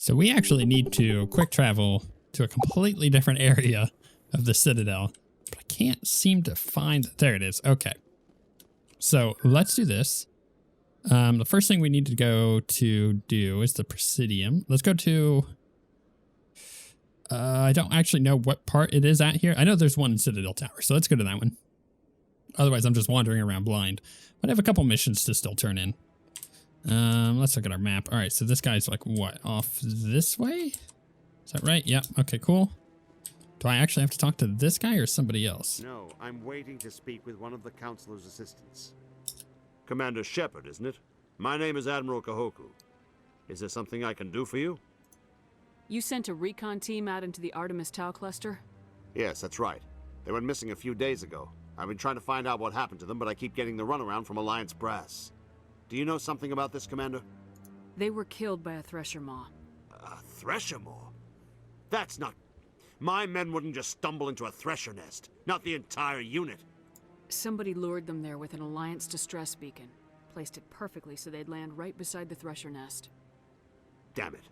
So we actually need to quick travel to a completely different area of the Citadel. But I can't seem to find... There it is. Okay. So let's do this. The first thing we need to go to do is the Presidium. Let's go to... I don't actually know what part it is at here. I know there's one in Citadel Tower, so let's go to that one. Otherwise, I'm just wandering around blind. But I have a couple missions to still turn in. Let's look at our map. All right, so this guy's like, what, off this way? Is that right? Yep. Okay, cool. Do I actually have to talk to this guy or somebody else? No, I'm waiting to speak with one of the Councilor's assistants. Commander Shepard, isn't it? My name is Admiral Kahoku. Is there something I can do for you? You sent a recon team out into the Artemis Tau cluster? Yes, that's right. They went missing a few days ago. I've been trying to find out what happened to them, but I keep getting the runaround from Alliance brass. Do you know something about this, Commander? They were killed by a Thresher Maw. A Thresher Maw? That's not... My men wouldn't just stumble into a Thresher nest. Not the entire unit. Somebody lured them there with an Alliance distress beacon. Placed it perfectly so they'd land right beside the Thresher nest. Damn it.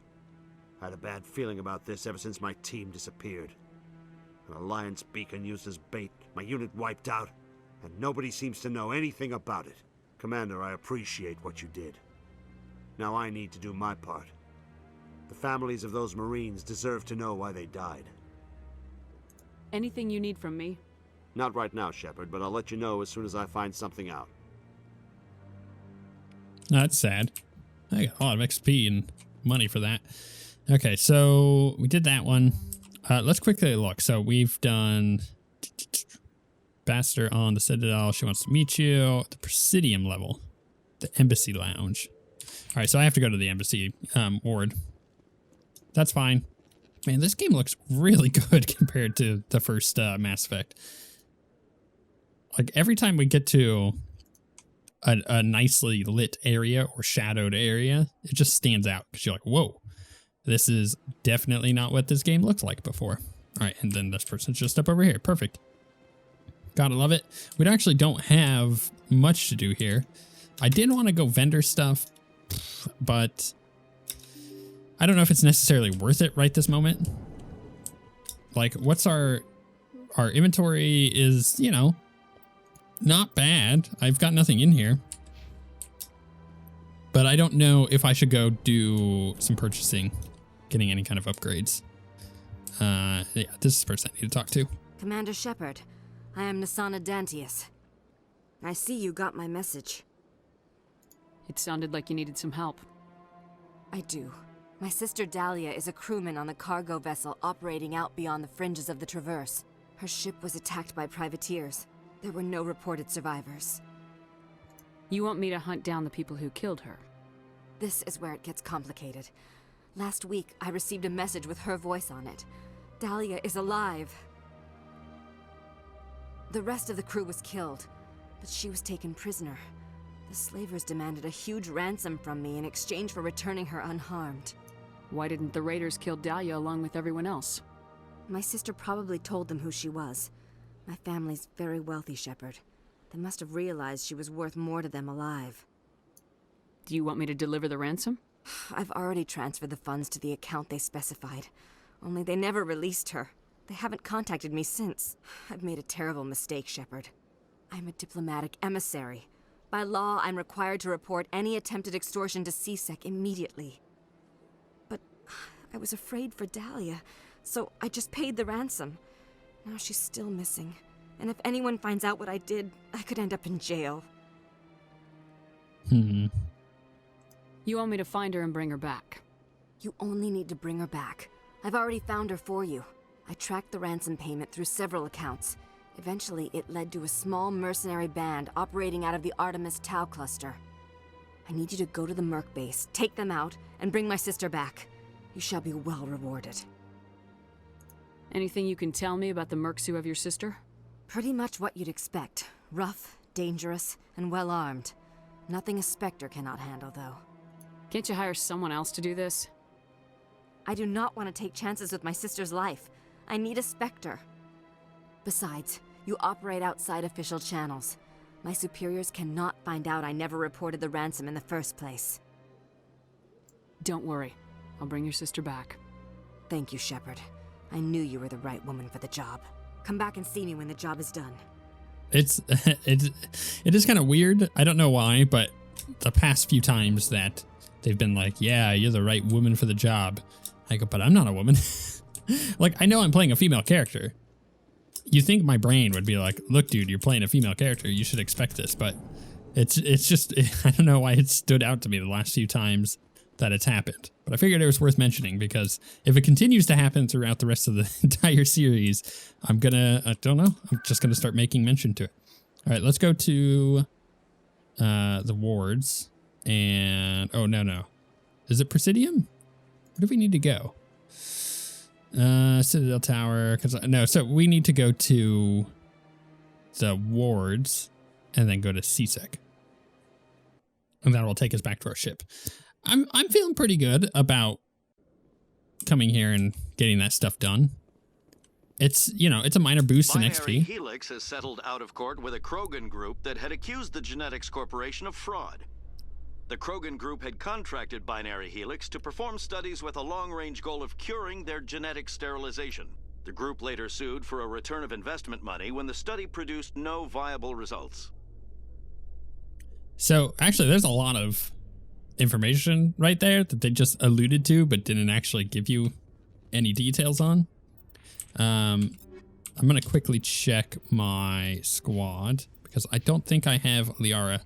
I had a bad feeling about this ever since my team disappeared. An Alliance beacon used as bait, my unit wiped out, and nobody seems to know anything about it. Commander, I appreciate what you did. Now I need to do my part. The families of those Marines deserve to know why they died. Anything you need from me? Not right now, Shepard, but I'll let you know as soon as I find something out. That's sad. I got a lot of XP and money for that. Okay, so we did that one. Let's quickly look. So we've done Ambassador on the Citadel. She wants to meet you. The Presidium level. The Embassy Lounge. All right, so I have to go to the Embassy ward. That's fine. Man, this game looks really good compared to the first Mass Effect. Like, every time we get to a nicely lit area or shadowed area, it just stands out because you're like, whoa, this is definitely not what this game looked like before. All right, and then this person's just up over here. Perfect. Gotta love it. We actually don't have much to do here. I did want to go vendor stuff, but I don't know if it's necessarily worth it right this moment. Like, what's our inventory is, you know, not bad. I've got nothing in here. But I don't know if I should go do some purchasing, getting any kind of upgrades. Yeah, this is the person I need to talk to. Commander Shepard, I am Nasana Dantius. I see you got my message. It sounded like you needed some help. I do. My sister Dahlia is a crewman on the cargo vessel operating out beyond the fringes of the Traverse. Her ship was attacked by privateers. There were no reported survivors. You want me to hunt down the people who killed her? This is where it gets complicated. Last week, I received a message with her voice on it. Dahlia is alive. The rest of the crew was killed, but she was taken prisoner. The slavers demanded a huge ransom from me in exchange for returning her unharmed. Why didn't the raiders kill Dahlia along with everyone else? My sister probably told them who she was. My family's very wealthy, Shepard. They must have realized she was worth more to them alive. Do you want me to deliver the ransom? I've already transferred the funds to the account they specified. Only they never released her. They haven't contacted me since. I've made a terrible mistake, Shepard. I'm a diplomatic emissary. By law, I'm required to report any attempted extortion to CSEC immediately. But I was afraid for Dahlia, so I just paid the ransom. Now she's still missing. And if anyone finds out what I did, I could end up in jail. Hmm. You want me to find her and bring her back? You only need to bring her back. I've already found her for you. I tracked the ransom payment through several accounts. Eventually, it led to a small mercenary band operating out of the Artemis Tau cluster. I need you to go to the Merc base, take them out, and bring my sister back. You shall be well rewarded. Anything you can tell me about the mercs who have your sister? Pretty much what you'd expect. Rough, dangerous, and well-armed. Nothing a Spectre cannot handle, though. Can't you hire someone else to do this? I do not want to take chances with my sister's life. I need a Spectre. Besides, you operate outside official channels. My superiors cannot find out I never reported the ransom in the first place. Don't worry. I'll bring your sister back. Thank you, Shepard. I knew you were the right woman for the job. Come back and see me when the job is done. It is kind of weird. I don't know why, but the past few times that they've been like, yeah, you're the right woman for the job. I go, but I'm not a woman. Like, I know I'm playing a female character. You think my brain would be like, look, dude, you're playing a female character. You should expect this. But it's just, I don't know why it stood out to me the last few times that it's happened. But I figured it was worth mentioning because if it continues to happen throughout the rest of the entire series, I don't know. I'm just going to start making mention to it. All right, let's go to the wards. And, oh, no. Is it Presidium? Where do we need to go? Citadel Tower. No, so we need to go to the wards and then go to CSEC. And that will take us back to our ship. I'm feeling pretty good about coming here and getting that stuff done. It's, it's a minor boost in XP. Binary Helix has settled out of court with a Krogan group that had accused the Genetics Corporation of fraud. The Krogan group had contracted Binary Helix to perform studies with a long-range goal of curing their genetic sterilization. The group later sued for a return of investment money when the study produced no viable results. So, actually, there's a lot of information right there that they just alluded to but didn't actually give you any details on. I'm going to quickly check my squad because I don't think I have Liara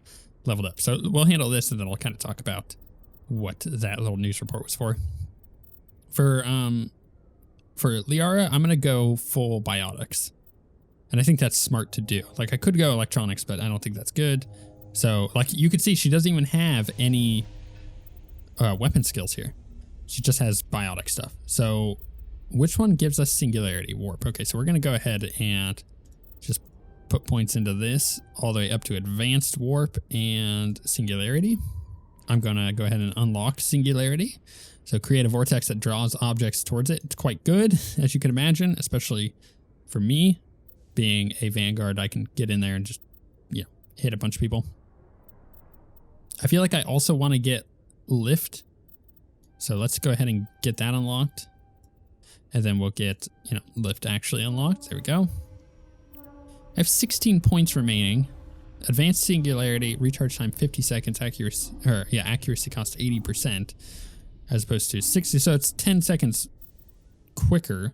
leveled up. So we'll handle this and then I'll kind of talk about what that little news report was for. For Liara, I'm going to go full biotics. And I think that's smart to do. Like, I could go electronics, but I don't think that's good. So, like, you could see she doesn't even have any weapon skills here. She just has biotic stuff. So, which one gives us Singularity Warp? Okay, so we're going to go ahead and just put points into this all the way up to Advanced Warp and Singularity. I'm going to go ahead and unlock Singularity. So create a vortex that draws objects towards it. It's quite good, as you can imagine, especially for me. Being a Vanguard, I can get in there and just, hit a bunch of people. I feel like I also want to get Lift. So let's go ahead and get that unlocked. And then we'll get, Lift actually unlocked. There we go. I have 16 points remaining. Advanced Singularity, recharge time 50 seconds, accuracy cost 80%, as opposed to 60. So it's 10 seconds quicker.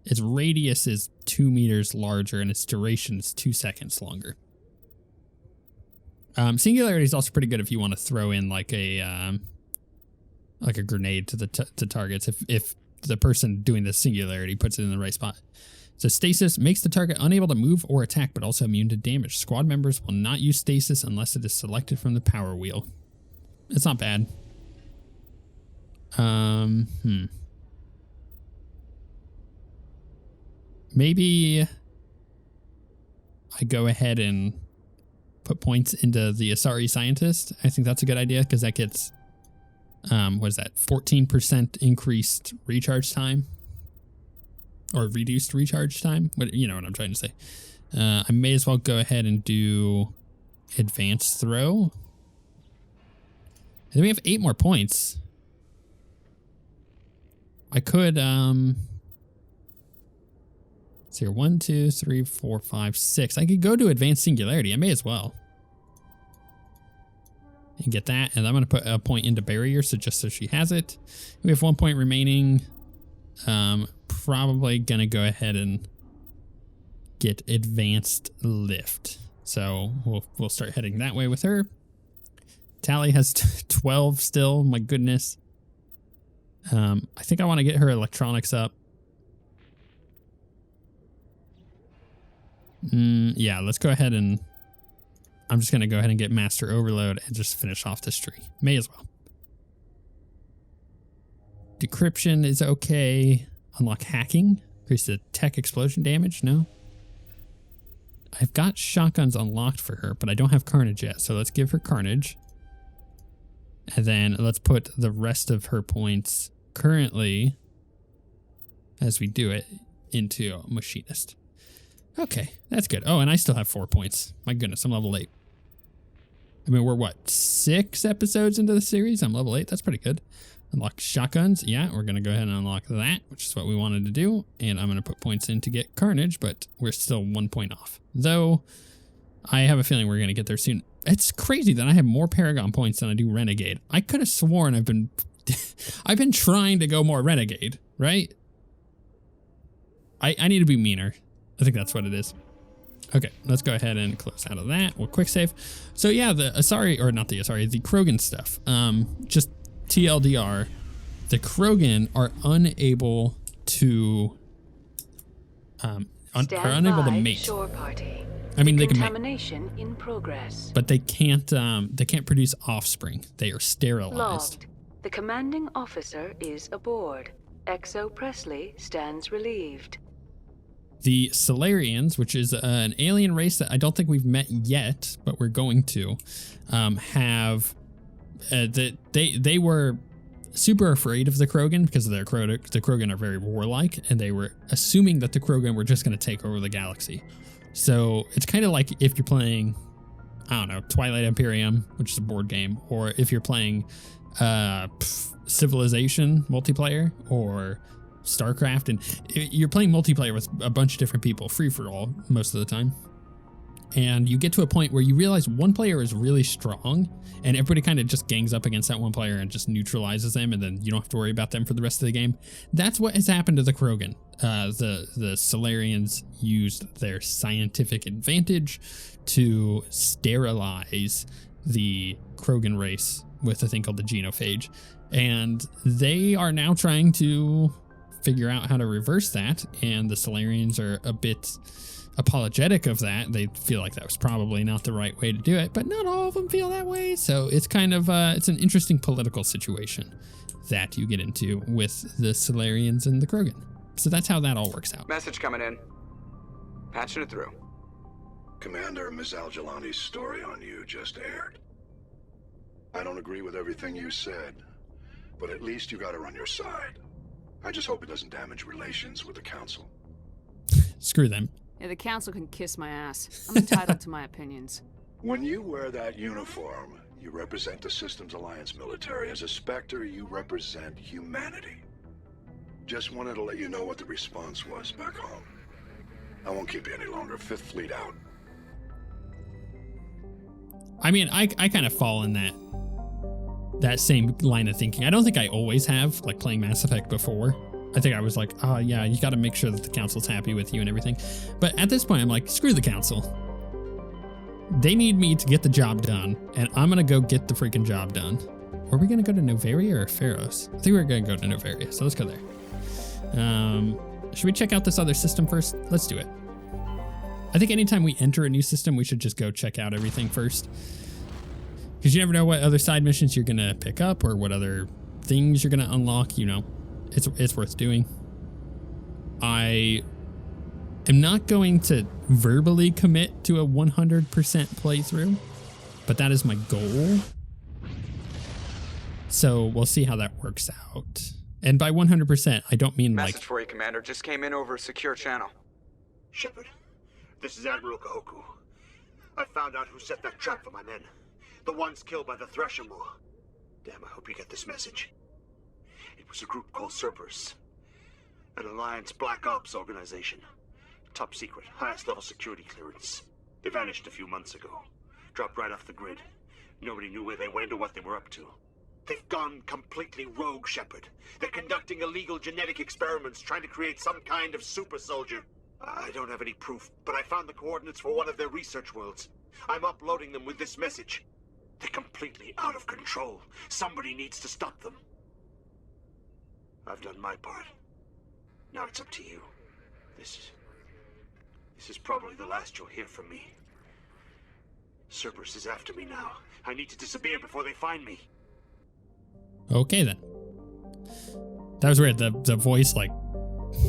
Its radius is 2 meters larger, and its duration is 2 seconds longer. Singularity is also pretty good if you want to throw in like a grenade to the targets. If the person doing the Singularity puts it in the right spot. So stasis makes the target unable to move or attack, but also immune to damage. Squad members will not use stasis unless it is selected from the power wheel. It's not bad. Maybe I go ahead and put points into the Asari Scientist. I think that's a good idea because that gets, 14% increased recharge time? Or reduced recharge time? You know what I'm trying to say. I may as well go ahead and do Advanced Throw. And then we have 8 more points. I could, let's see here, 1, 2, 3, 4, 5, 6. I could go to Advanced Singularity. I may as well. And get that. And I'm going to put a point into Barrier, so just so she has it. We have 1 point remaining. Probably going to go ahead and get Advanced Lift. So we'll start heading that way with her. Tally has 12 still. My goodness. I think I want to get her electronics up. Yeah, let's go ahead and I'm just going to go ahead and get Master Overload and just finish off this tree. May as well. Decryption is okay. Unlock hacking. Increase the tech explosion damage. No. I've got shotguns unlocked for her, but I don't have Carnage yet. So let's give her Carnage. And then let's put the rest of her points currently, as we do it, into Machinist. Okay, that's good. Oh, and I still have 4 points. My goodness, I'm level 8. I mean, we're what, 6 episodes into the series? I'm level 8. That's pretty good. Unlock shotguns. Yeah, we're going to go ahead and unlock that, which is what we wanted to do. And I'm going to put points in to get Carnage, but we're still 1 point off. Though, I have a feeling we're going to get there soon. It's crazy that I have more Paragon points than I do Renegade. I could have sworn I've been trying to go more Renegade, right? I need to be meaner. I think that's what it is. Okay, let's go ahead and close out of that. We'll quick save. So yeah, the Asari, or not the Asari, the Krogan stuff. Just TLDR, the Krogan are unable to are unable to mate. Shore party. I mean, they can mate, Contamination in progress. but they can't produce offspring. They are sterilized. Logged. The commanding officer is aboard. Exo Presley stands relieved. The Solarians, which is an alien race that I don't think we've met yet, but we're going to, have they were super afraid of the Krogan because the Krogan are very warlike, and they were assuming that the Krogan were just going to take over the galaxy. So it's kind of like if you're playing, I don't know, Twilight Imperium, which is a board game, or if you're playing Civilization multiplayer or StarCraft, and you're playing multiplayer with a bunch of different people, free for all most of the time. And you get to a point where you realize one player is really strong and everybody kind of just gangs up against that one player and just neutralizes them, and then you don't have to worry about them for the rest of the game. That's what has happened to the Krogan. The Solarians used their scientific advantage to sterilize the Krogan race with a thing called the genophage. And they are now trying to figure out how to reverse that, and the Solarians are a bit apologetic of that. They feel like that was probably not the right way to do it, but not all of them feel that way. So it's kind of it's an interesting political situation that you get into with the Solarians and the Krogan. So that's how that all works out. Message coming in. Patching it through. Commander, Ms. Al-Jalani's story on you just aired. I don't agree with everything you said, but at least you got her on your side. I just hope it doesn't damage relations with the Council. Screw them. Yeah, the Council can kiss my ass. I'm entitled to my opinions. When you wear that uniform, you represent the Systems Alliance military. As a Spectre, you represent humanity. Just wanted to let you know what the response was back home. I won't keep you any longer. Fifth Fleet out. I mean, I kind of fall in that same line of thinking. I don't think I always have, like playing Mass Effect before. I think I was like, oh yeah, you got to make sure that the Council's happy with you and everything. But at this point, I'm like, screw the Council. They need me to get the job done, and I'm going to go get the freaking job done. Are we going to go to Noveria or Pharos? I think we're going to go to Noveria, so let's go there. Should we check out this other system first? Let's do it. I think anytime we enter a new system, we should just go check out everything first. Because you never know what other side missions you're going to pick up or what other things you're going to unlock. You know, it's worth doing. I am not going to verbally commit to a 100% playthrough, but that is my goal. So we'll see how that works out. And by 100%, I don't mean Message like... for you, Commander. Just came in over a secure channel. Shepard, this is Admiral Kahoku. I found out who set that trap for my men. The ones killed by the Thresher Moor. Damn, I hope you get this message. It was a group called Cerberus. An Alliance Black Ops organization. Top secret, highest level security clearance. They vanished a few months ago. Dropped right off the grid. Nobody knew where they went or what they were up to. They've gone completely rogue, Shepard. They're conducting illegal genetic experiments, trying to create some kind of super soldier. I don't have any proof, but I found the coordinates for one of their research worlds. I'm uploading them with this message. They're completely out of control. Somebody needs to stop them. I've done my part. Now it's up to you. This is probably the last you'll hear from me. Cerberus is after me now. I need to disappear before they find me. Okay, then. That was weird. The voice, like,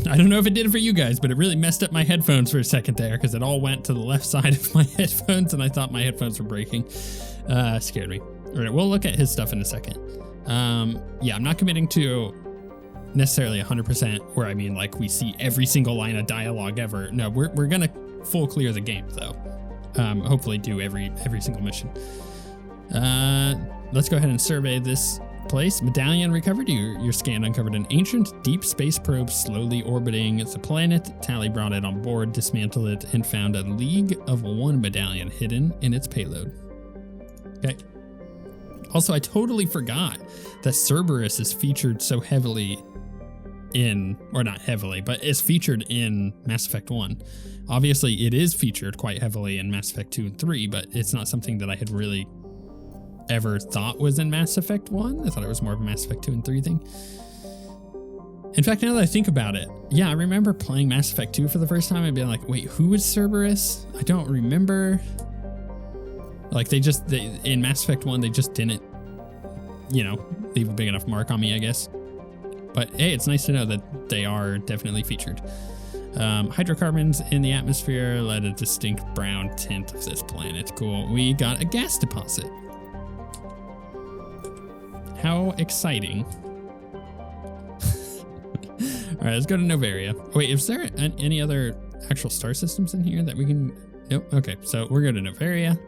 I don't know if it did it for you guys, but it really messed up my headphones for a second there because it all went to the left side of my headphones and I thought my headphones were breaking. Scared me. All right, we'll look at his stuff in a second. Yeah, I'm not committing to necessarily 100% where I mean, like, we see every single line of dialogue ever. No, we're going to full clear the game, though. Hopefully do every single mission. Let's go ahead and survey this place. Medallion recovered. Your scan uncovered an ancient deep space probe slowly orbiting the planet. Tally brought it on board, dismantled it, and found a League of One medallion hidden in its payload. Okay. Also, I totally forgot that Cerberus is featured so heavily in, or not heavily, but is featured in Mass Effect 1. Obviously, it is featured quite heavily in Mass Effect 2 and 3, but it's not something that I had really ever thought was in Mass Effect 1. I thought it was more of a Mass Effect 2 and 3 thing. In fact, now that I think about it, yeah, I remember playing Mass Effect 2 for the first time and being like, wait, who is Cerberus? I don't remember. Like, in Mass Effect 1, they just didn't, leave a big enough mark on me, I guess. But hey, it's nice to know that they are definitely featured. Hydrocarbons in the atmosphere led a distinct brown tint of this planet. Cool. We got a gas deposit. How exciting. All right, let's go to Noveria. Wait, is there any other actual star systems in here that we can... Nope. Okay, so we're going to Noveria.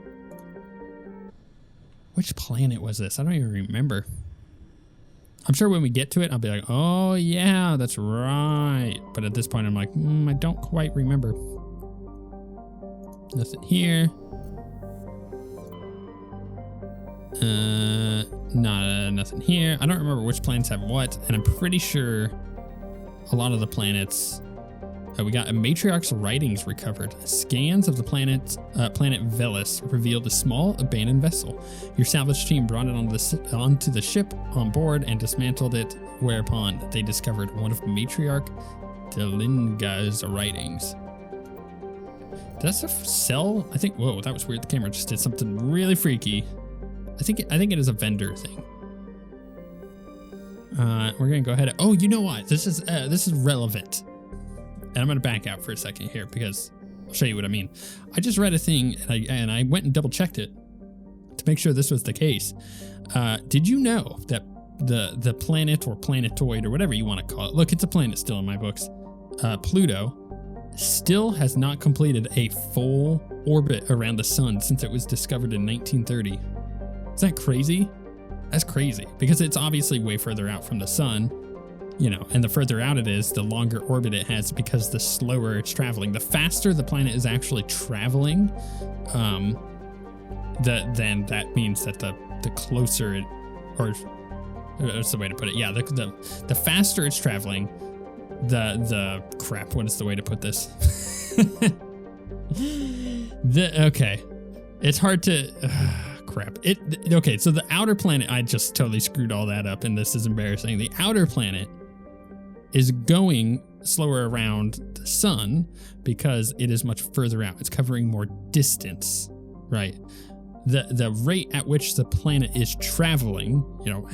Which planet was this? I don't even remember. I'm sure when we get to it, I'll be like, oh yeah, that's right. But at this point, I'm like, I don't quite remember. Nothing here. Nothing here. I don't remember which planets have what, and I'm pretty sure a lot of the planets... we got a Matriarch's writings recovered. Scans of the planet Velis revealed a small abandoned vessel. Your salvage team brought it onto the ship on board and dismantled it, whereupon they discovered one of Matriarch Delinga's writings. That's a cell? I think, whoa, that was weird. The camera just did something really freaky. I think it is a vendor thing. We're gonna go ahead. Oh, you know what? This is relevant. And I'm going to back out for a second here because I'll show you what I mean. I just read a thing and I went and double checked it to make sure this was the case. Did you know that the planet or planetoid or whatever you want to call it, look, it's a planet still in my books, Pluto, still has not completed a full orbit around the sun since it was discovered in 1930. Is that crazy? That's crazy because it's obviously way further out from the sun. And the further out it is, the longer orbit it has because the slower it's traveling. The faster the planet is actually traveling, then that means that the closer it, or that's the way to put it. Yeah, the faster it's traveling, the crap. What is the way to put this? Okay, it's hard to. Crap. Okay, so the outer planet, I just totally screwed all that up, and this is embarrassing. The outer planet is going slower around the sun because it is much further out. It's covering more distance, right? The rate at which the planet is traveling,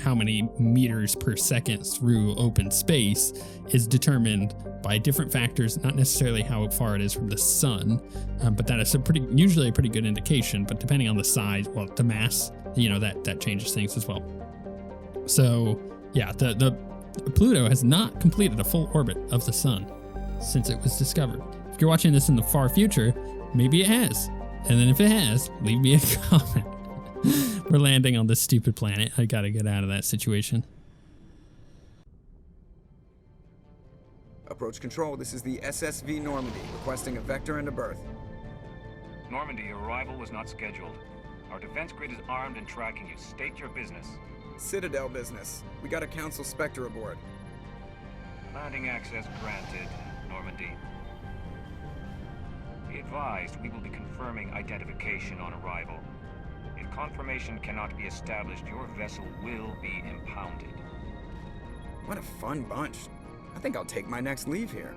how many meters per second through open space, is determined by different factors, not necessarily how far it is from the sun, but that is usually a pretty good indication. But depending on the size, well, the mass, that changes things as well. So yeah, the Pluto has not completed a full orbit of the sun since it was discovered. If you're watching this in the far future, maybe it has. And then if it has, leave me a comment. We're landing on this stupid planet. I gotta get out of that situation. Approach control, this is the SSV Normandy, requesting a vector and a berth. Normandy, your arrival was not scheduled. Our defense grid is armed and tracking you. State your business. Citadel business. We got a Council Spectre aboard. Landing access granted, Normandy. Be advised, we will be confirming identification on arrival. If confirmation cannot be established, your vessel will be impounded. What a fun bunch. I think I'll take my next leave here.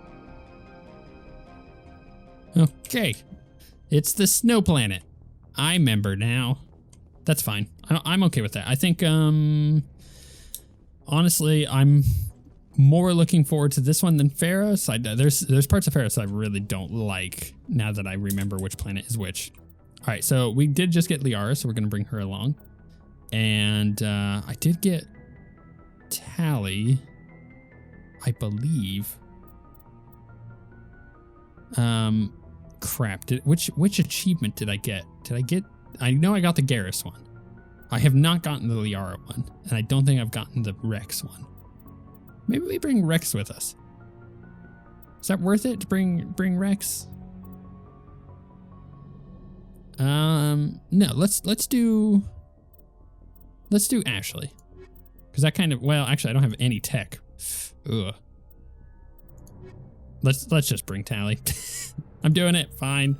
Okay. It's the snow planet. I remember now. That's fine. I'm okay with that. I think, honestly, I'm more looking forward to this one than Pharos. There's parts of Pharos I really don't like now that I remember which planet is which. All right, so we did just get Liara, so we're going to bring her along. And I did get Tally, I believe. Crap. Which achievement did I get? I know I got the Garrus one. I have not gotten the Liara one, and I don't think I've gotten the Rex one. Maybe we bring Rex with us. Is that worth it to bring Rex? No, let's do Ashley. Because that kind of, well, actually I don't have any tech. Ugh. Let's just bring Tally. I'm doing it, fine.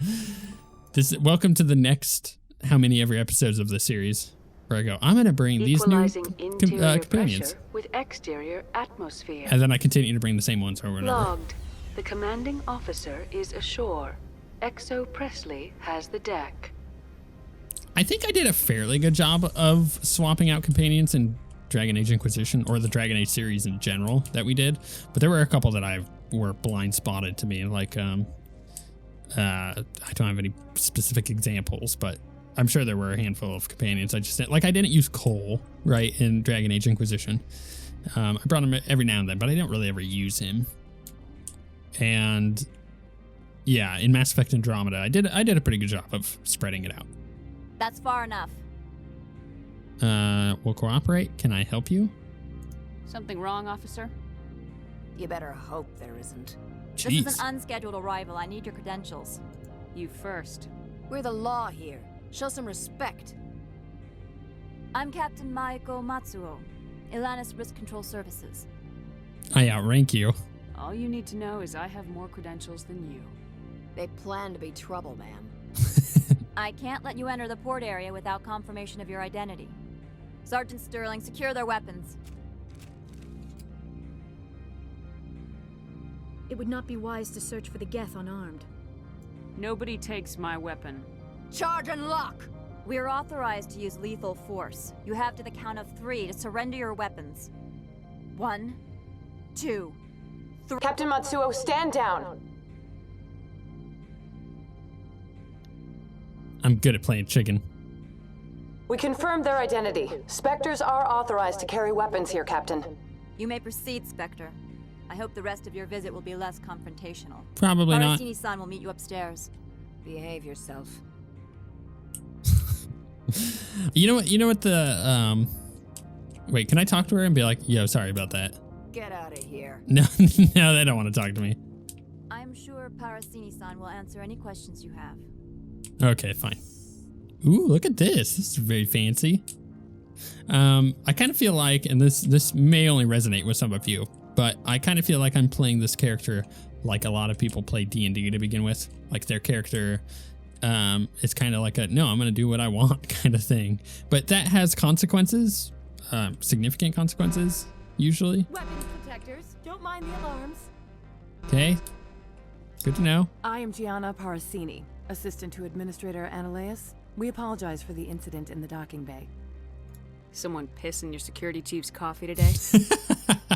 Welcome to the next how many ever episodes of this series where I go, I'm gonna bring these new companions with exterior atmosphere. And then I continue to bring the same ones over and over. Logged. The commanding officer is ashore. XO Presley has the deck. I think I did a fairly good job of swapping out companions in Dragon Age Inquisition, or the Dragon Age series in general that we did, but there were a couple that were blind spotted to me, like I don't have any specific examples, but I'm sure there were a handful of companions. I didn't use Cole, right, in Dragon Age Inquisition. I brought him every now and then, but I didn't really ever use him. And yeah, in Mass Effect Andromeda, I did a pretty good job of spreading it out. That's far enough. We'll cooperate. Can I help you? Something wrong, officer? You better hope there isn't. Jeez. This is an unscheduled arrival. I need your credentials. You first. We're the law here. Show some respect. I'm Captain Maiko Matsuo, Ilanis Risk Control Services. I outrank you. All you need to know is I have more credentials than you. They plan to be trouble, ma'am. I can't let you enter the port area without confirmation of your identity. Sergeant Sterling, secure their weapons. It would not be wise to search for the Geth unarmed. Nobody takes my weapon. Charge and lock! We're authorized to use lethal force. You have to the count of 3 to surrender your weapons. 1, 2, 3. Captain Matsuo, stand down! I'm good at playing chicken. We confirmed their identity. Spectres are authorized to carry weapons here, Captain. You may proceed, Spectre. I hope the rest of your visit will be less confrontational. Probably not. Arasini-san will meet you upstairs. Behave yourself. You know what the wait, can I talk to her and be like, yo, sorry about that? Get out of here. No, no, they don't want to talk to me. I'm sure Parasini-san will answer any questions you have. Okay, fine. Ooh, look at this. This is very fancy. I kind of feel like, and this may only resonate with some of you, but I kind of feel like I'm playing this character like a lot of people play D&D to begin with. Like their character is kind of like a, no, I'm going to do what I want kind of thing. But that has consequences, significant consequences, usually. Weapons protectors, don't mind the alarms. Okay, good to know. I am Gianna Parasini, assistant to Administrator Analeus. We apologize for the incident in the docking bay. Someone piss in your security chief's coffee today?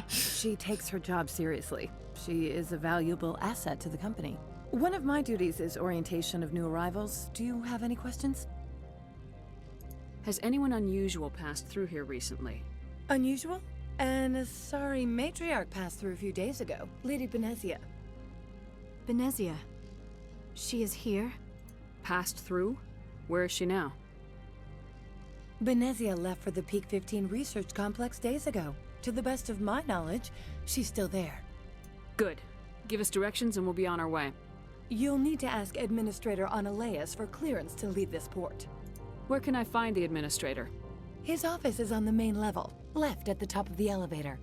She takes her job seriously. She is a valuable asset to the company. One of my duties is orientation of new arrivals. Do you have any questions? Has anyone unusual passed through here recently? Unusual? And a sorry matriarch passed through a few days ago. Lady Benezia. Benezia? She is here? Passed through? Where is she now? Benezia left for the Peak 15 research complex days ago. To the best of my knowledge, she's still there. Good. Give us directions and we'll be on our way. You'll need to ask Administrator Analeus for clearance to leave this port. Where can I find the Administrator? His office is on the main level, left at the top of the elevator.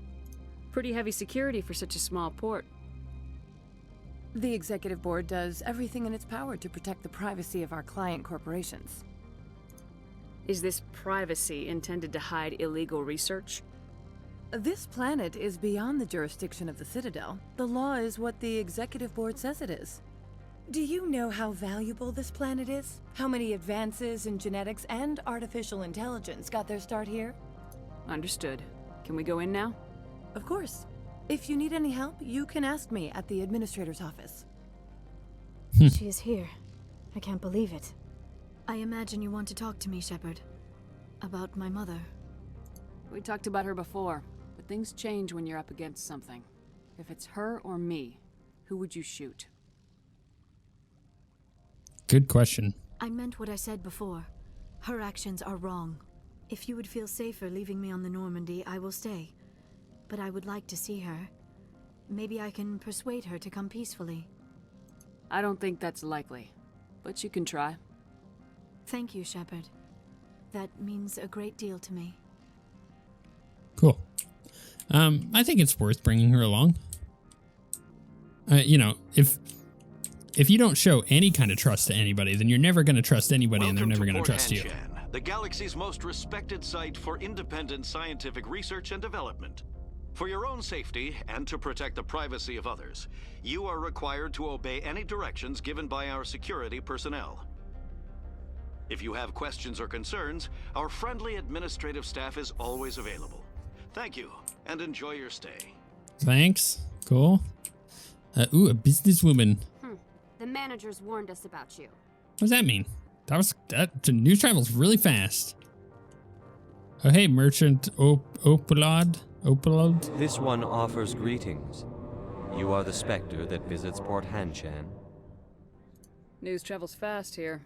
Pretty heavy security for such a small port. The Executive Board does everything in its power to protect the privacy of our client corporations. Is this privacy intended to hide illegal research? This planet is beyond the jurisdiction of the Citadel. The law is what the Executive Board says it is. Do you know how valuable this planet is? How many advances in genetics and artificial intelligence got their start here? Understood. Can we go in now? Of course. If you need any help, you can ask me at the Administrator's office. She is here. I can't believe it. I imagine you want to talk to me, Shepard. About my mother. We talked about her before, but things change when you're up against something. If it's her or me, who would you shoot? Good question. I meant what I said before. Her actions are wrong. If you would feel safer leaving me on the Normandy, I will stay. But I would like to see her. Maybe I can persuade her to come peacefully. I don't think that's likely, but you can try. Thank you, Shepard. That means a great deal to me. Cool. I think it's worth bringing her along. You know, if you don't show any kind of trust to anybody, then you're never going to trust anybody, and they're never going to trust you. The galaxy's most respected site for independent scientific research and development. For your own safety and to protect the privacy of others, you are required to obey any directions given by our security personnel. If you have questions or concerns, our friendly administrative staff is always available. Thank you, and enjoy your stay. Thanks. Cool. Ooh, a businesswoman. The managers warned us about you. What does that mean? That news travels really fast. Oh, hey, Merchant Opalod. This one offers greetings. You are the Spectre that visits Port Hanshan. News travels fast here.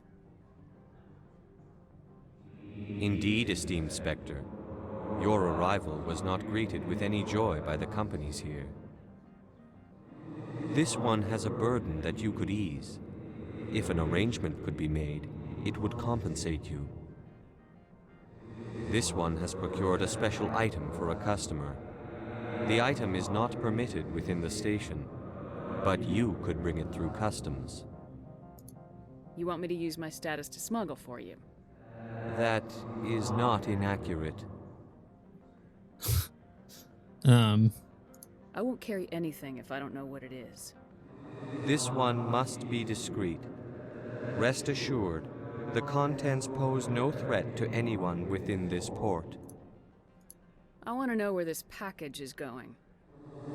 Indeed, esteemed Spectre. Your arrival was not greeted with any joy by the companies here. This one has a burden that you could ease. If an arrangement could be made, it would compensate you. This one has procured a special item for a customer. The item is not permitted within the station, but you could bring it through customs. You want me to use my status to smuggle for you? That is not inaccurate. I won't carry anything if I don't know what it is. This one must be discreet. Rest assured, the contents pose no threat to anyone within this port. I want to know where this package is going.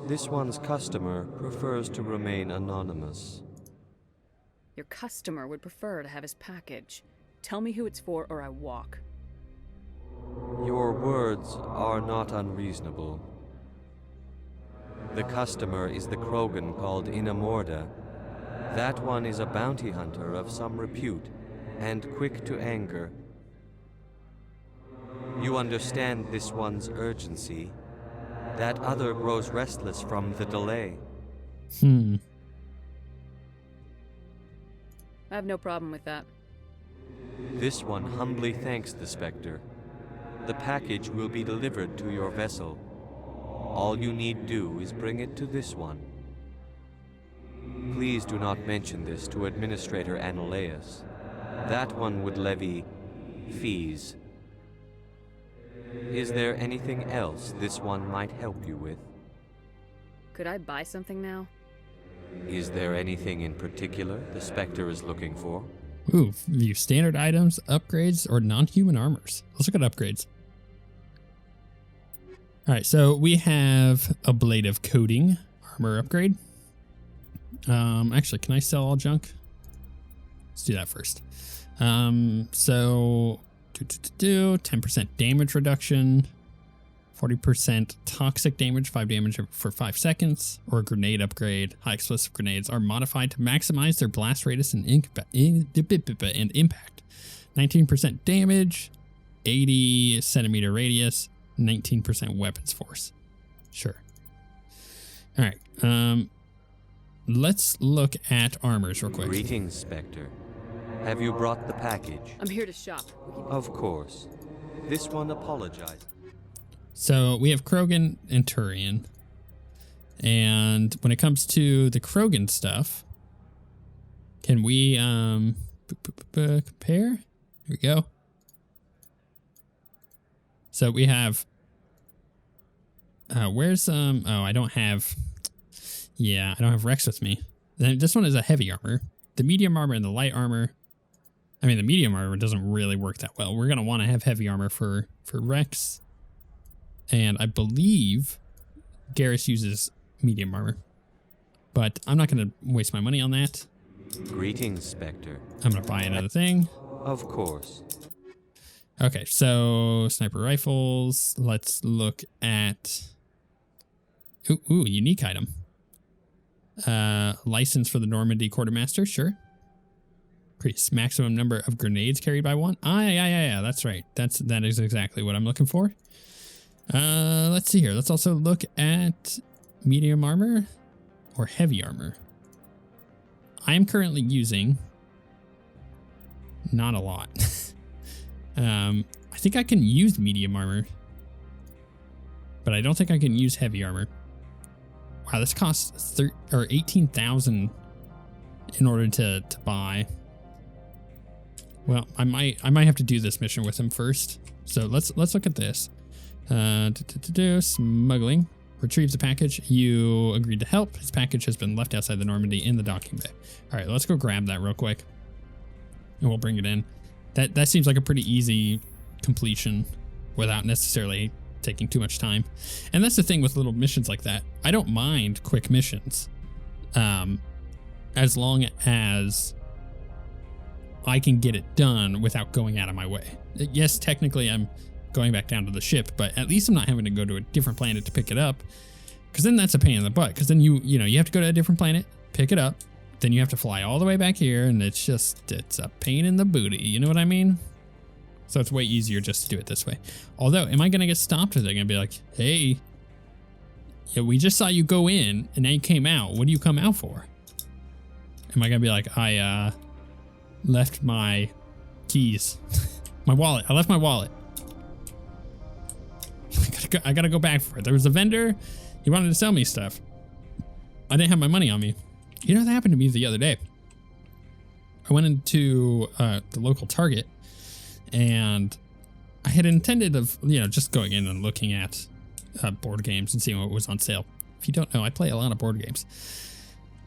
This one's customer prefers to remain anonymous. Your customer would prefer to have his package. Tell me who it's for or I walk. Your words are not unreasonable. The customer is the Krogan called Inamorda. That one is a bounty hunter of some repute, and quick to anger. You understand this one's urgency. That other grows restless from the delay. I have no problem with that. This one humbly thanks the Spectre. The package will be delivered to your vessel. All you need do is bring it to this one. Please do not mention this to Administrator Annaleus. That one would levy fees. Is there anything else this one might help you with? Could I buy something now? Is there anything in particular the Spectre is looking for? Ooh, view standard items, upgrades, or non-human armors. Let's look at upgrades. All right, so we have ablative coating armor upgrade. Actually, can I sell all junk? Let's do that first. So 10% damage reduction, 40% toxic damage, 5 damage for 5 seconds, or a grenade upgrade. High explosive grenades are modified to maximize their blast radius and impact. 19% damage, 80 centimeter radius, 19% weapons force. Sure. All right. Let's look at armors real quick. Greetings, Spectre. Have you brought the package? I'm here to shop. Of course. This one apologized. So we have Krogan and Turian. And when it comes to the Krogan stuff, can we compare? Here we go. So we have where's oh, I don't have Rex with me. Then this one is a heavy armor. The medium armor and the light armor. I mean, the medium armor doesn't really work that well. We're gonna want to have heavy armor for Rex. And I believe Garrus uses medium armor. But I'm not gonna waste my money on that. Greetings, Spectre. I'm gonna buy another thing. Of course. Okay, so sniper rifles. Let's look at ooh, unique item. License for the Normandy Quartermaster, sure. Increase maximum number of grenades carried by one. Yeah, that's right. That is exactly what I'm looking for. Let's see here. Let's also look at medium armor or heavy armor. I am currently using not a lot. I think I can use medium armor, but I don't think I can use heavy armor. Wow, this costs 18,000 in order to buy. Well, I might have to do this mission with him first. So let's look at this. Smuggling. Retrieve the package. You agreed to help. His package has been left outside the Normandy in the docking bay. All right, let's go grab that real quick, and we'll bring it in. That seems like a pretty easy completion without necessarily taking too much time. And that's the thing with little missions like that. I don't mind quick missions, as long as I can get it done without going out of my way. Yes, technically I'm going back down to the ship, but at least I'm not having to go to a different planet to pick it up, because then that's a pain in the butt, because then you have to go to a different planet, pick it up, then you have to fly all the way back here, and it's a pain in the booty, you know what I mean? So it's way easier just to do it this way. Although, am I going to get stopped, or are they going to be like, hey, yeah, we just saw you go in and now you came out, what do you come out for? Am I going to be like, I left my keys, my wallet, I left my wallet. I gotta go back for it. There was a vendor, he wanted to sell me stuff. I didn't have my money on me. You know, that happened to me the other day. I went into the local Target, and I had intended of, just going in and looking at board games and seeing what was on sale. If you don't know, I play a lot of board games.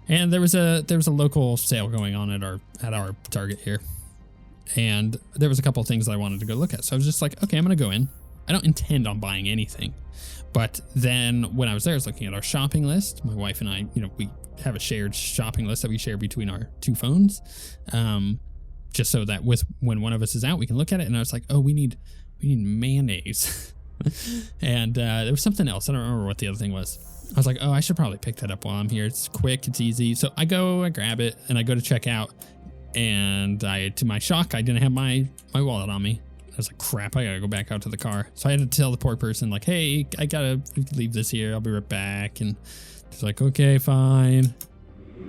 And there was a local sale going on at our Target here. And there was a couple of things that I wanted to go look at. So I was just like, okay, I'm gonna go in. I don't intend on buying anything. But then when I was there, I was looking at our shopping list. My wife and I, we have a shared shopping list that we share between our two phones. Just so that when one of us is out, we can look at it. And I was like, oh, we need mayonnaise. And there was something else. I don't remember what the other thing was. I was like, oh, I should probably pick that up while I'm here. It's quick, it's easy. So I grab it, and I go to check out. And to my shock, I didn't have my wallet on me. I was like, crap, I gotta go back out to the car. So I had to tell the poor person, like, hey, I gotta leave this here. I'll be right back. And she's like, okay, fine.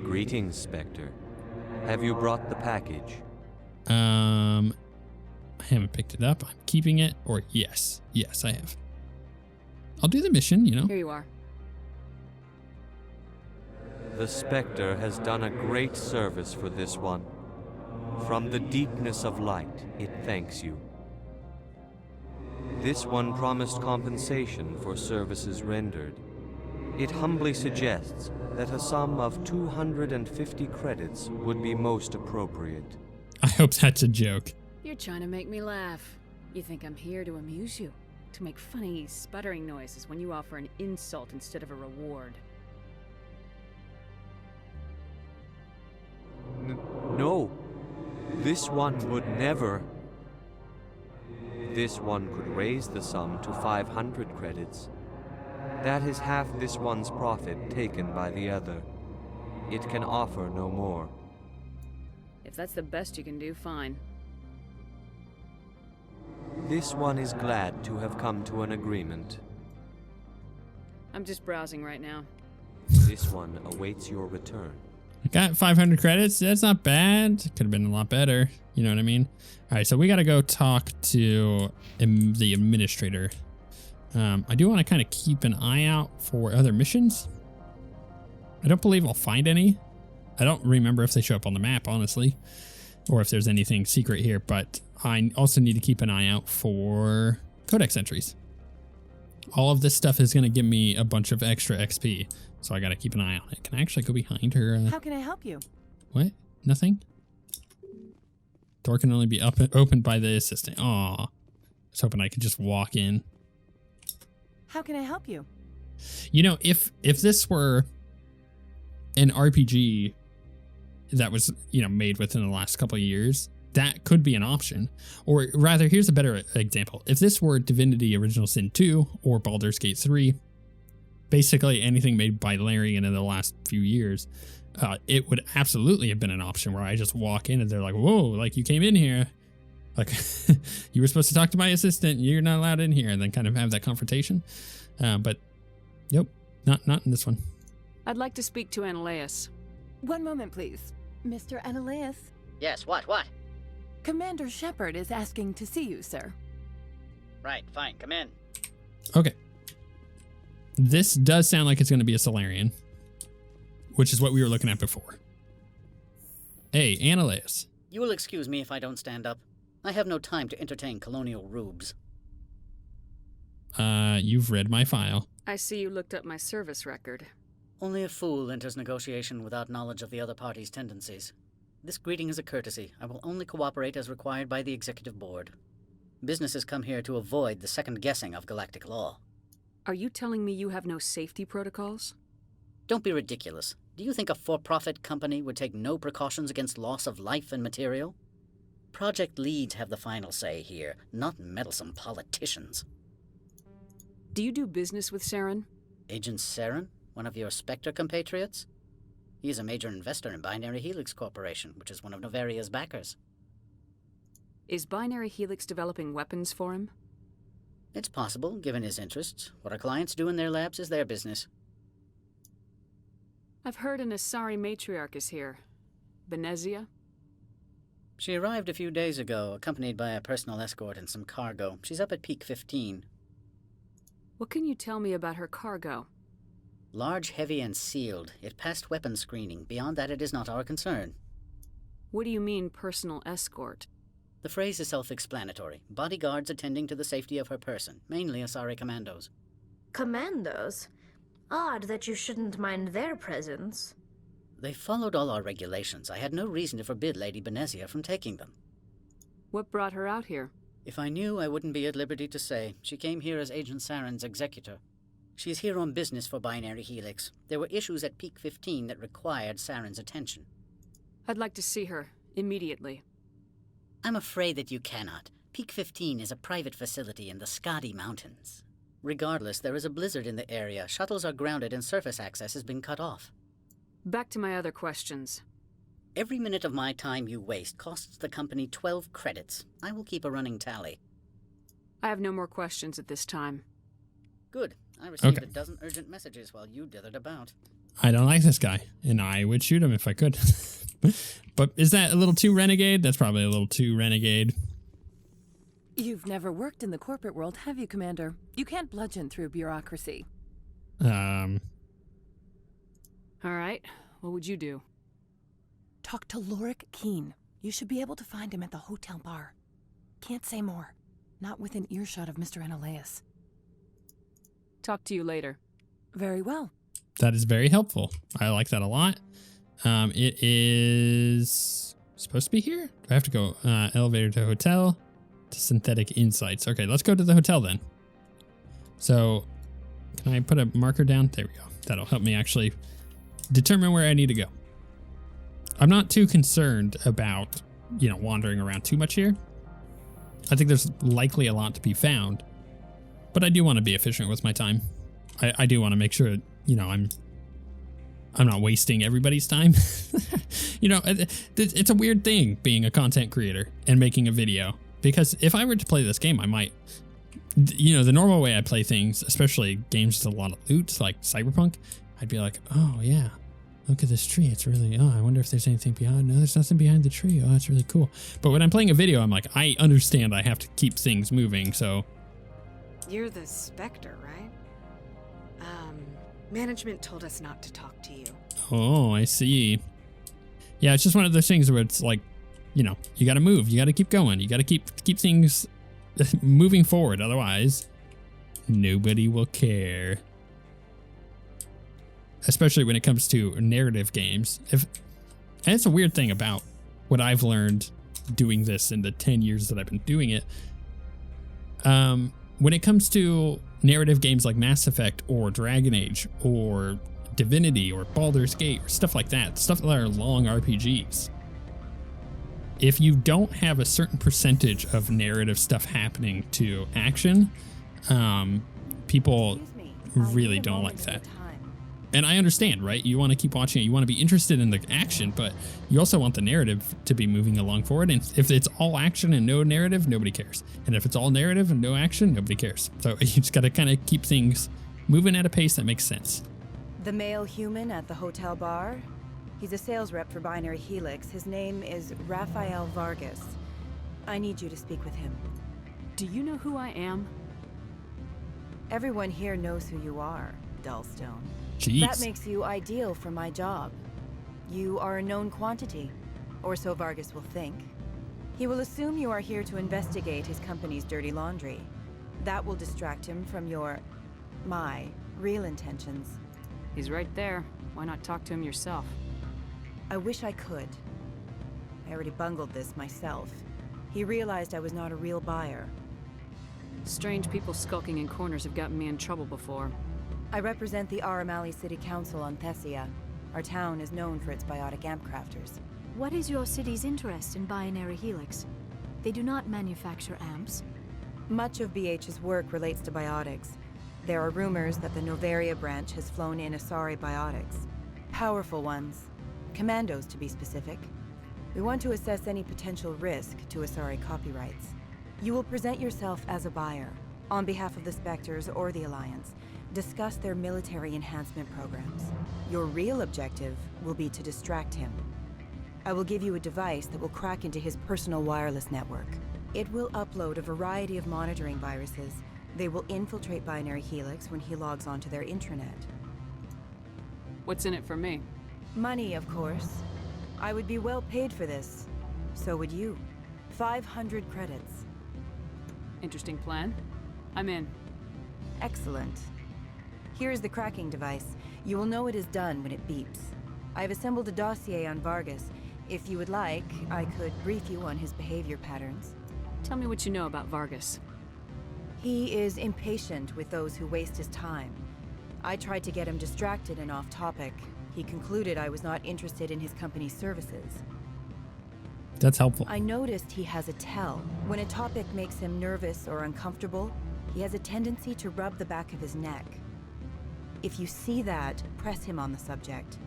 Greetings, Spectre. Have you brought the package? I haven't picked it up. I'm keeping it. Or yes, I have. I'll do the mission, Here you are. The Spectre has done a great service for this one. From the deepness of light, it thanks you. This one promised compensation for services rendered. It humbly suggests that a sum of 250 credits would be most appropriate. I hope that's a joke. You're trying to make me laugh. You think I'm here to amuse you, to make funny, sputtering noises when you offer an insult instead of a reward. No, this one would never. This one could raise the sum to 500 credits. That is half this one's profit taken by the other. It can offer no more. If that's the best you can do, fine. This one is glad to have come to an agreement. I'm just browsing right now. This one awaits your return. I got 500 credits. That's not bad. Could have been a lot better. You know what I mean? All right, so we got to go talk to the administrator. I do want to kind of keep an eye out for other missions. I don't believe I'll find any. I don't remember if they show up on the map, honestly, or if there's anything secret here, but I also need to keep an eye out for codex entries. All of this stuff is going to give me a bunch of extra XP. So I gotta keep an eye on it. Can I actually go behind her? How can I help you? What? Nothing? Door can only be opened by the assistant. Aw. I was hoping I could just walk in. How can I help you? If this were an RPG that was, made within the last couple of years, that could be an option. Or rather, here's a better example. If this were Divinity Original Sin 2 or Baldur's Gate 3, basically anything made by Larian in the last few years, it would absolutely have been an option where I just walk in and they're like, whoa, like you came in here. Like you were supposed to talk to my assistant. You're not allowed in here, and then kind of have that confrontation. But nope, not in this one. I'd like to speak to Analeas. One moment, please. Mr. Analeas? Yes, what? Commander Shepard is asking to see you, sir. Right, fine, come in. Okay. This does sound like it's going to be a Solarian, which is what we were looking at before. Hey, Analeas. You will excuse me if I don't stand up. I have no time to entertain colonial rubes. You've read my file. I see you looked up my service record. Only a fool enters negotiation without knowledge of the other party's tendencies. This greeting is a courtesy. I will only cooperate as required by the Executive Board. Businesses come here to avoid the second guessing of galactic law. Are you telling me you have no safety protocols? Don't be ridiculous. Do you think a for-profit company would take no precautions against loss of life and material? Project leads have the final say here, not meddlesome politicians. Do you do business with Saren? Agent Saren? One of your Spectre compatriots? He is a major investor in Binary Helix Corporation, which is one of Noveria's backers. Is Binary Helix developing weapons for him? It's possible, given his interests. What our clients do in their labs is their business. I've heard an Asari Matriarch is here. Benezia? She arrived a few days ago, accompanied by a personal escort and some cargo. She's up at Peak 15. What can you tell me about her cargo? Large, heavy, and sealed. It passed weapons screening. Beyond that, it is not our concern. What do you mean, personal escort? The phrase is self-explanatory. Bodyguards attending to the safety of her person, mainly Asari commandos. Commandos? Odd that you shouldn't mind their presence. They followed all our regulations. I had no reason to forbid Lady Benezia from taking them. What brought her out here? If I knew, I wouldn't be at liberty to say. She came here as Agent Saren's executor. She's here on business for Binary Helix. There were issues at Peak 15 that required Saren's attention. I'd like to see her, immediately. I'm afraid that you cannot. Peak 15 is a private facility in the Skadi Mountains. Regardless, there is a blizzard in the area. Shuttles are grounded and surface access has been cut off. Back to my other questions. Every minute of my time you waste costs the company 12 credits. I will keep a running tally. I have no more questions at this time. Good. I received a dozen urgent messages while you dithered about. I don't like this guy, and I would shoot him if I could. But is that a little too renegade? That's probably a little too renegade. You've never worked in the corporate world, have you, Commander? You can't bludgeon through bureaucracy. All right. What would you do? Talk to Lorik Keen. You should be able to find him at the hotel bar. Can't say more. Not within earshot of Mr. Analeas. Talk to you later. Very well. That is very helpful. I like that a lot. It is supposed to be here? Do I have to go elevator to hotel to synthetic insights? Okay, let's go to the hotel then. So can I put a marker down? There we go. That'll help me actually determine where I need to go. I'm not too concerned about, wandering around too much here. I think there's likely a lot to be found, but I do want to be efficient with my time. I do want to make sure, I'm not wasting everybody's time. It's a weird thing being a content creator and making a video, because if I were to play this game, I might, the normal way I play things, especially games with a lot of loot like Cyberpunk, I'd be like, oh yeah, look at this tree. It's really, I wonder if there's anything behind. No, there's nothing behind the tree. Oh, that's really cool. But when I'm playing a video, I'm like, I understand I have to keep things moving. So. You're the Spectre, right? Management told us not to talk to you. Oh, I see. Yeah, it's just one of those things where it's like, you got to move. You got to keep going. You got to keep things moving forward. Otherwise, nobody will care. Especially when it comes to narrative games. And it's a weird thing about what I've learned doing this in the 10 years that I've been doing it. When it comes to narrative games like Mass Effect or Dragon Age or Divinity or Baldur's Gate or stuff like that, stuff that are long RPGs, if you don't have a certain percentage of narrative stuff happening to action, people really don't like that. And I understand, right? You want to keep watching it. You want to be interested in the action, but you also want the narrative to be moving along forward. And if it's all action and no narrative, nobody cares. And if it's all narrative and no action, nobody cares. So you just got to kind of keep things moving at a pace that makes sense. The male human at the hotel bar? He's a sales rep for Binary Helix. His name is Rafael Vargas. I need you to speak with him. Do you know who I am? Everyone here knows who you are, Dullstone. Jeez. That makes you ideal for my job. You are a known quantity, or so Vargas will think. He will assume you are here to investigate his company's dirty laundry. That will distract him from my real intentions. He's right there. Why not talk to him yourself? I wish I could. I already bungled this myself. He realized I was not a real buyer. Strange people skulking in corners have gotten me in trouble before. I represent the Aramali City Council on Thessia. Our town is known for its biotic amp crafters. What is your city's interest in Binary Helix? They do not manufacture amps. Much of BH's work relates to biotics. There are rumors that the Noveria branch has flown in Asari biotics. Powerful ones. Commandos, to be specific. We want to assess any potential risk to Asari copyrights. You will present yourself as a buyer, on behalf of the Spectres or the Alliance. Discuss their military enhancement programs. Your real objective will be to distract him. I will give you a device that will crack into his personal wireless network. It will upload a variety of monitoring viruses. They will infiltrate Binary Helix when he logs onto their intranet. What's in it for me? Money, of course. I would be well paid for this. So would you. 500 credits. Interesting plan. I'm in. Excellent. Here is the cracking device. You will know it is done when it beeps. I have assembled a dossier on Vargas. If you would like, I could brief you on his behavior patterns. Tell me what you know about Vargas. He is impatient with those who waste his time. I tried to get him distracted and off topic. He concluded I was not interested in his company's services. That's helpful. I noticed he has a tell. When a topic makes him nervous or uncomfortable, he has a tendency to rub the back of his neck. If you see that, press him on the subject.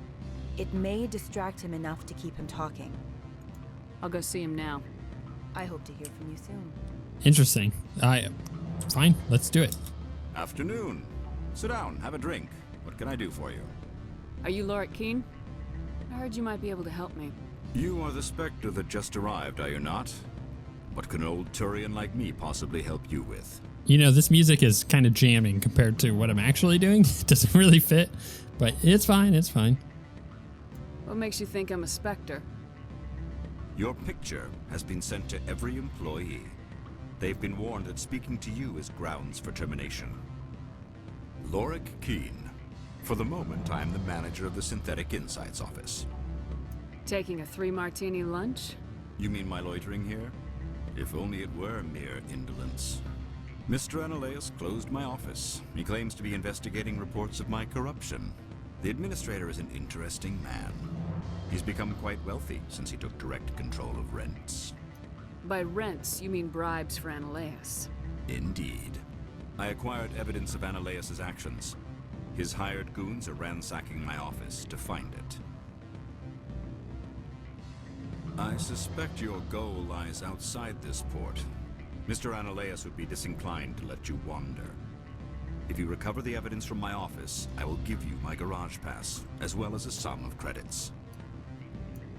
It may distract him enough to keep him talking. I'll go see him now. I hope to hear from you soon. Interesting. Fine, let's do it. Afternoon. Sit down, have a drink. What can I do for you? Are you Lorik Keen? I heard you might be able to help me. You are the Spectre that just arrived, are you not? What can an old Turian like me possibly help you with? You know, this music is kind of jamming compared to what I'm actually doing. It doesn't really fit, but it's fine, it's fine. What makes you think I'm a Spectre? Your picture has been sent to every employee. They've been warned that speaking to you is grounds for termination. Lorik Keen. For the moment, I am the manager of the Synthetic Insights Office. Taking a 3-martini lunch? You mean my loitering here? If only it were mere indolence. Mr. Analeus closed my office. He claims to be investigating reports of my corruption. The administrator is an interesting man. He's become quite wealthy since he took direct control of rents. By rents, you mean bribes for Analeus. Indeed. I acquired evidence of Analeus's actions. His hired goons are ransacking my office to find it. I suspect your goal lies outside this port. Mr. Analeus would be disinclined to let you wander. If you recover the evidence from my office, I will give you my garage pass, as well as a sum of credits.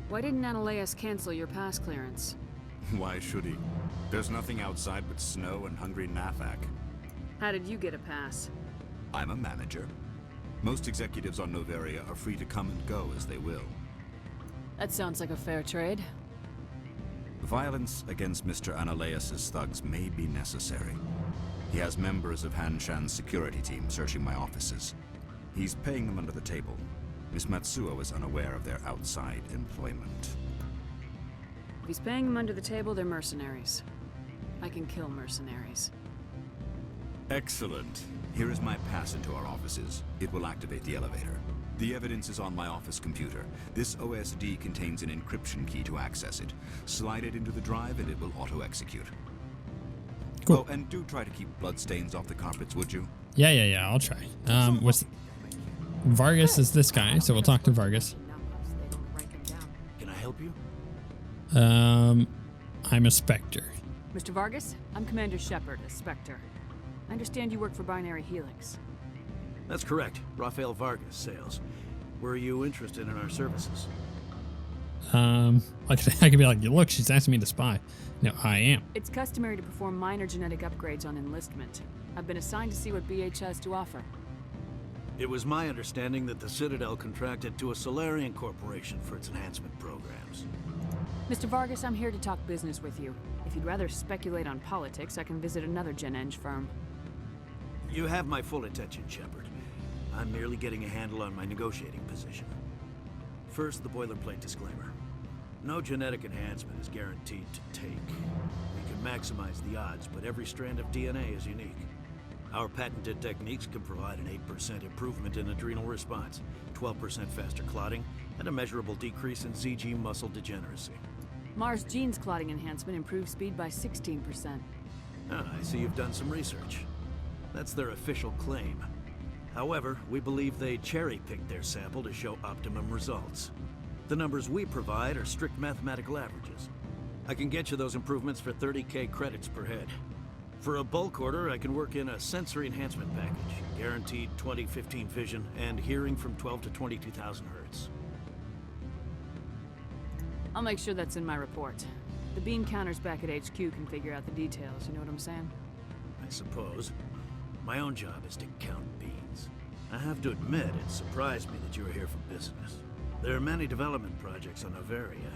Why didn't Analeus cancel your pass clearance? Why should he? There's nothing outside but snow and hungry Nathak. How did you get a pass? I'm a manager. Most executives on Noveria are free to come and go as they will. That sounds like a fair trade. Violence against Mr. Analeus's thugs may be necessary. He has members of Hanshan's security team searching my offices. He's paying them under the table. Miss Matsuo is unaware of their outside employment. If he's paying them under the table, they're mercenaries. I can kill mercenaries. Excellent. Here is my pass into our offices. It will activate the elevator. The evidence is on my office computer. This OSD contains an encryption key to access it. Slide it into the drive and it will auto-execute. Cool. Oh, and do try to keep bloodstains off the carpets, would you? Yeah, I'll try. Vargas is this guy, so we'll talk to Vargas. Can I help you? I'm a Spectre. Mr. Vargas, I'm Commander Shepard, a Spectre. I understand you work for Binary Helix. That's correct. Rafael Vargas, sales. Were you interested in our services? I could be like, look, she's asking me to spy. No, I am. It's customary to perform minor genetic upgrades on enlistment. I've been assigned to see what BH has to offer. It was my understanding that the Citadel contracted to a Solarian corporation for its enhancement programs. Mr. Vargas, I'm here to talk business with you. If you'd rather speculate on politics, I can visit another Gen Eng firm. You have my full attention, Shepard. I'm merely getting a handle on my negotiating position. First, the boilerplate disclaimer. No genetic enhancement is guaranteed to take. We can maximize the odds, but every strand of DNA is unique. Our patented techniques can provide an 8% improvement in adrenal response, 12% faster clotting, and a measurable decrease in ZG muscle degeneracy. Mars Gene's clotting enhancement improves speed by 16%. Ah, I see you've done some research. That's their official claim. However, we believe they cherry-picked their sample to show optimum results. The numbers we provide are strict mathematical averages. I can get you those improvements for 30K credits per head. For a bulk order, I can work in a sensory enhancement package, guaranteed 20/15 vision, and hearing from 12 to 22,000 hertz. I'll make sure that's in my report. The beam counters back at HQ can figure out the details, you know what I'm saying? I suppose. My own job is to count beans. I have to admit, it surprised me that you were here for business. There are many development projects on Noveria,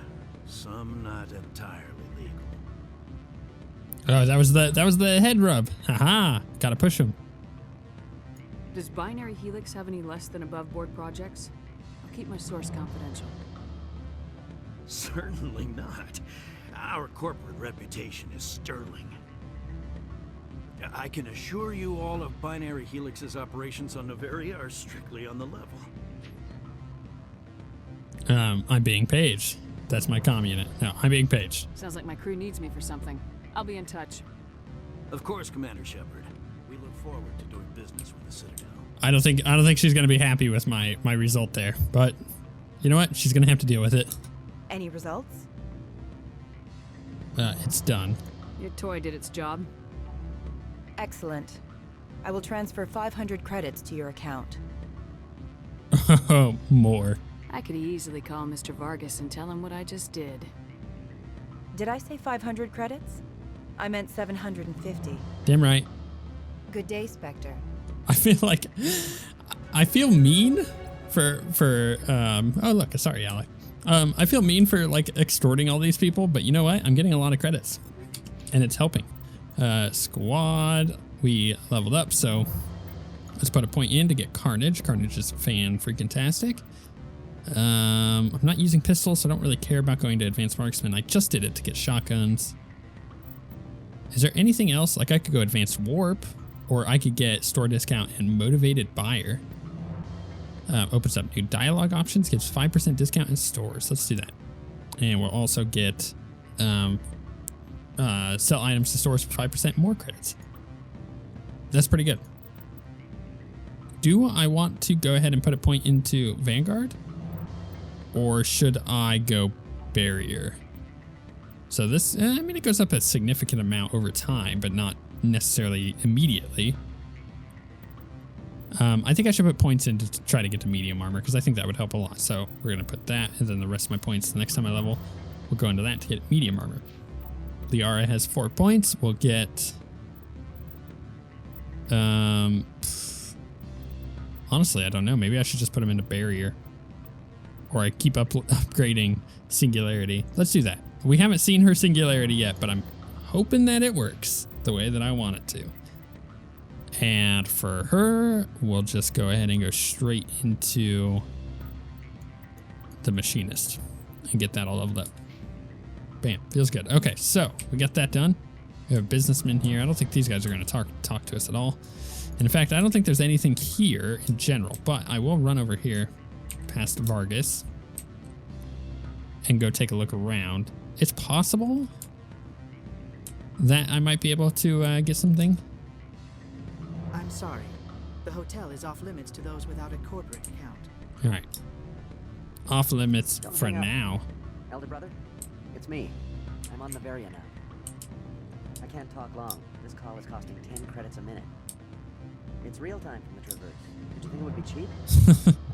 some not entirely legal. Oh, that was the head rub. Haha, gotta push him. Does Binary Helix have any less than above board projects? I'll keep my source confidential. Certainly not. Our corporate reputation is sterling. I can assure you all of Binary Helix's operations on Noveria are strictly on the level. I'm being paged. That's my comm unit. No, I'm being paged. Sounds like my crew needs me for something. I'll be in touch. Of course, Commander Shepard. We look forward to doing business with the Citadel. I don't think she's gonna be happy with my result there, but you know what? She's gonna have to deal with it. Any results? It's done. Your toy did its job. Excellent. I will transfer 500 credits to your account. Oh, more. I could easily call Mr. Vargas and tell him what I just did. Did I say 500 credits? I meant 750. Damn right. Good day, Spectre. I feel mean for oh look, sorry, Alec. I feel mean for like extorting all these people, but you know what? I'm getting a lot of credits and it's helping. Squad, we leveled up, so let's put a point in to get Carnage. Carnage is fan-freaking-tastic. I'm not using pistols, so I don't really care about going to Advanced Marksman. I just did it to get shotguns. Is there anything else? Like I could go Advanced Warp, or I could get Store Discount and Motivated Buyer. Opens up new dialogue options, gives 5% discount in stores. Let's do that. And we'll also get sell items to stores for 5% more credits. That's pretty good. Do I want to go ahead and put a point into Vanguard? Or should I go Barrier? So this, I mean, it goes up a significant amount over time, but not necessarily immediately. I think I should put points in to try to get to medium armor, because I think that would help a lot. So we're going to put that, and then the rest of my points the next time I level, we'll go into that to get medium armor. Liara has 4 points. We'll get... honestly, I don't know. Maybe I should just put them into Barrier. Or I keep upgrading Singularity. Let's do that. We haven't seen her Singularity yet, but I'm hoping that it works the way that I want it to. And for her, we'll just go ahead and go straight into the Machinist and get that all leveled up. Bam, feels good. Okay, so we got that done. We have businessmen here. I don't think these guys are going to talk to us at all. And in fact, I don't think there's anything here in general, but I will run over here past Vargas and go take a look around. It's possible that I might be able to get something. I'm sorry. The hotel is off limits to those without a corporate account. All right. Off limits for now. Elder brother, it's me. I'm on Noveria now. I can't talk long. This call is costing 10 credits a minute. It's real time from the Traverse. Did you think it would be cheap?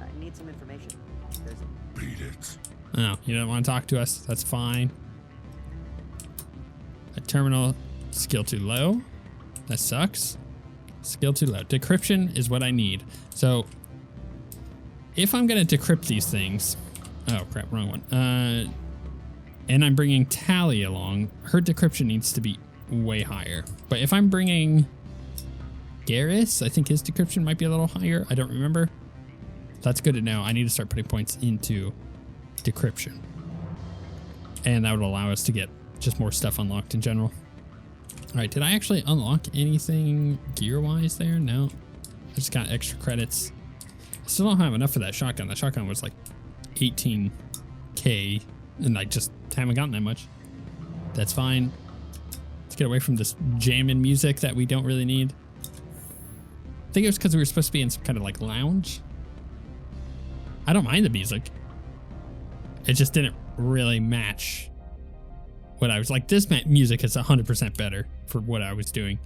I need some information. Beat it. Oh, you don't want to talk to us? That's fine. A terminal skill too low. That sucks. Skill too low. Decryption is what I need. So if I'm going to decrypt these things, oh crap, wrong one. And I'm bringing Tally along, her decryption needs to be way higher. But if I'm bringing Garrus, I think his decryption might be a little higher. I don't remember. That's good to know. I need to start putting points into decryption. And that would allow us to get just more stuff unlocked in general. All right, did I actually unlock anything gear-wise there? No. I just got extra credits. I still don't have enough for that shotgun. That shotgun was like 18K, and I just haven't gotten that much. That's fine. Let's get away from this jamming music that we don't really need. I think it was because we were supposed to be in some kind of like lounge. I don't mind the music. It just didn't really match what I was like. This music is 100% better for what I was doing.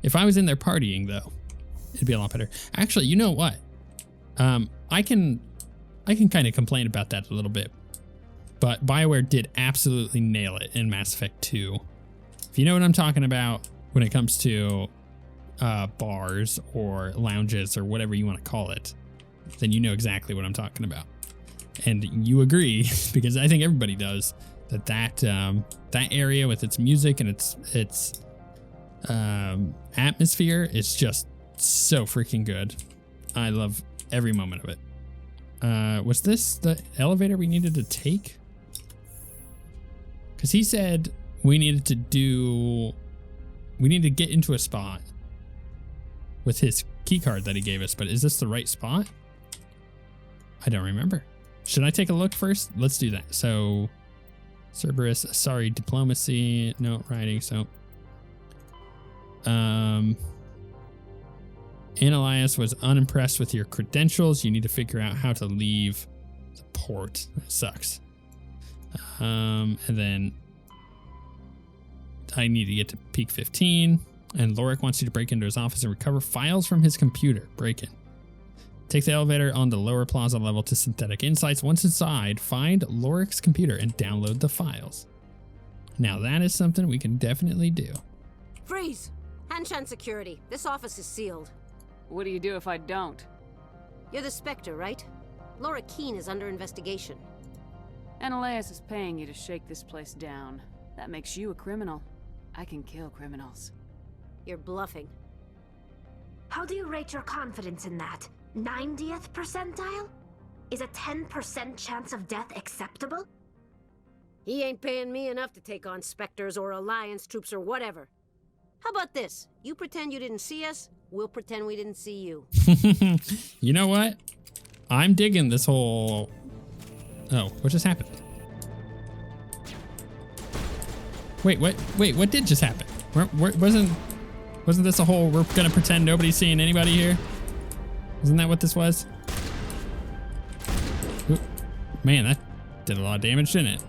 If I was in there partying though, it'd be a lot better. Actually, you know what? I can kind of complain about that a little bit, but BioWare did absolutely nail it in Mass Effect 2. If you know what I'm talking about when it comes to bars or lounges or whatever you want to call it, then you know exactly what I'm talking about. And you agree, because I think everybody does, that area with its music and its atmosphere is just so freaking good. I love every moment of it. Was this the elevator we needed to take? Because he said we needed to get into a spot with his key card that he gave us, but is this the right spot? I don't remember. Should I take a look first? Let's do that. So Cerberus, sorry, diplomacy, no writing. So Ananias was unimpressed with your credentials. You need to figure out how to leave the port. It sucks. And then I need to get to peak 15. And Lorik wants you to break into his office and recover files from his computer. Break in. Take the elevator on the lower plaza level to Synthetic Insights. Once inside, find Lorik's computer and download the files. Now that is something we can definitely do. Freeze! Hanshan security. This office is sealed. What do you do if I don't? You're the Spectre, right? Laura Keene is under investigation. Ananias is paying you to shake this place down. That makes you a criminal. I can kill criminals. You're bluffing. How do you rate your confidence in that? 90th percentile? Is a 10% chance of death acceptable? He ain't paying me enough to take on Spectres or Alliance troops or whatever. How about this? You pretend you didn't see us, we'll pretend we didn't see you. You know what? I'm digging this whole... Oh, what just happened? Wait, what did just happen? Wasn't this a whole, we're gonna pretend nobody's seeing anybody here? Isn't that what this was? Ooh, man, that did a lot of damage, didn't it?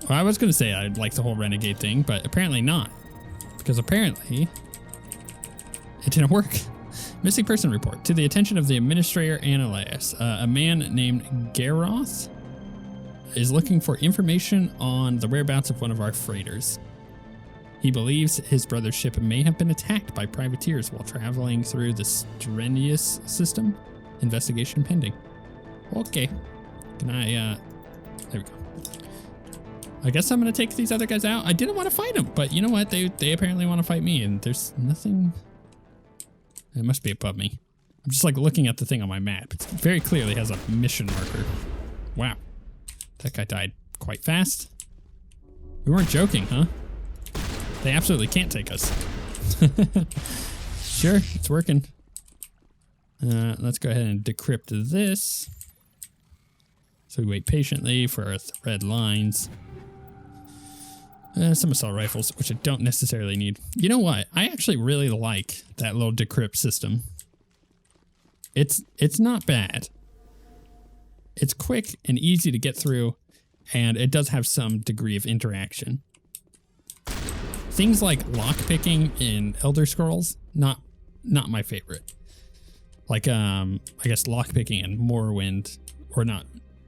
Well, I was gonna say I'd like the whole renegade thing, but apparently not. Because apparently it didn't work. Missing person report. To the attention of the administrator Ananias, a man named Garroth is looking for information on the whereabouts of one of our freighters. He believes his brother's ship may have been attacked by privateers while traveling through the Strenuous system. Investigation pending. Okay. Can I, there we go. I guess I'm going to take these other guys out. I didn't want to fight them, but you know what? They apparently want to fight me, and there's nothing. It must be above me. I'm just like looking at the thing on my map. It very clearly has a mission marker. Wow. That guy died quite fast. We weren't joking, huh? They absolutely can't take us. Sure, it's working. Let's go ahead and decrypt this. So we wait patiently for our red lines. Some assault rifles, which I don't necessarily need. You know what? I actually really like that little decrypt system. It's not bad. It's quick and easy to get through, and it does have some degree of interaction. Things like lockpicking in Elder Scrolls, not my favorite. Like, I guess lockpicking in Morrowind, or not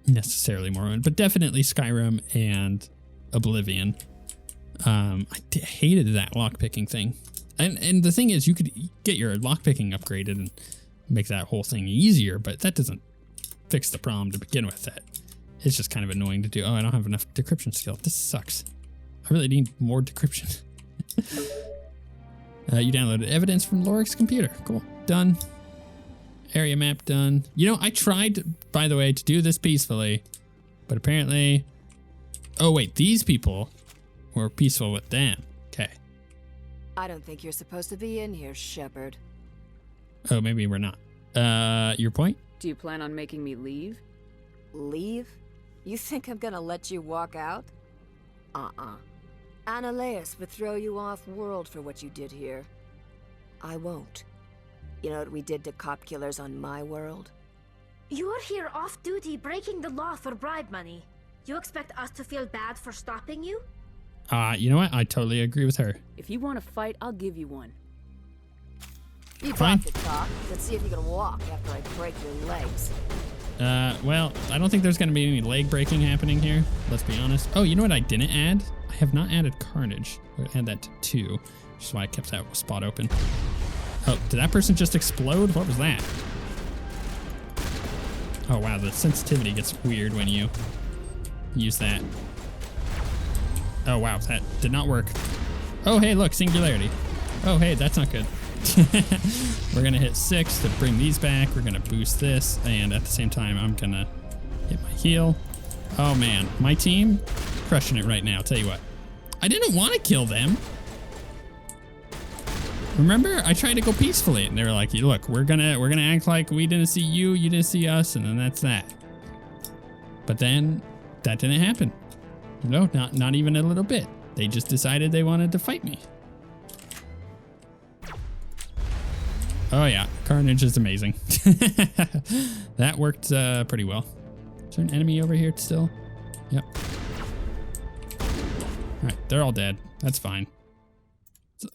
necessarily Morrowind, but definitely Skyrim and Oblivion. I hated that lockpicking thing. And the thing is, you could get your lockpicking upgraded and make that whole thing easier, but that doesn't fix the problem to begin with. That it's just kind of annoying to do. Oh, I don't have enough decryption skill. This sucks. I really need more decryption. You downloaded evidence from Lorik's computer. Cool. Done. Area map done. You know, I tried, by the way, to do this peacefully, but apparently... Oh, wait. These people were peaceful with them. Okay. I don't think you're supposed to be in here, Shepard. Oh, maybe we're not. Your point? Do you plan on making me leave? Leave? You think I'm gonna let you walk out? Ananias would throw you off-world for what you did here. I won't. You know what we did to cop killers on my world? You're here off-duty breaking the law for bribe money. You expect us to feel bad for stopping you? You know what? I totally agree with her. If you want to fight, I'll give you one. You Fine. talk the talk. Let's see if you can walk after I break your legs. Well, I don't think there's going to be any leg breaking happening here. Let's be honest. Oh, you know what I didn't add? I have not added Carnage. I'm going to add that to 2, which is why I kept that spot open. Oh, did that person just explode? What was that? Oh, wow. The sensitivity gets weird when you use that. Oh, wow. That did not work. Oh, hey, look. Singularity. Oh, hey, that's not good. We're going to hit 6 to bring these back. We're going to boost this. And at the same time, I'm going to hit my heal. Oh, man. My team, crushing it right now. I'll tell you what. I didn't want to kill them. Remember, I tried to go peacefully, and they were like, "Look, we're gonna act like we didn't see you, you didn't see us, and then that's that." But then that didn't happen. No, not even a little bit. They just decided they wanted to fight me. Oh yeah, Carnage is amazing. That worked pretty well. Is there an enemy over here still? Yep. All right, they're all dead. That's fine.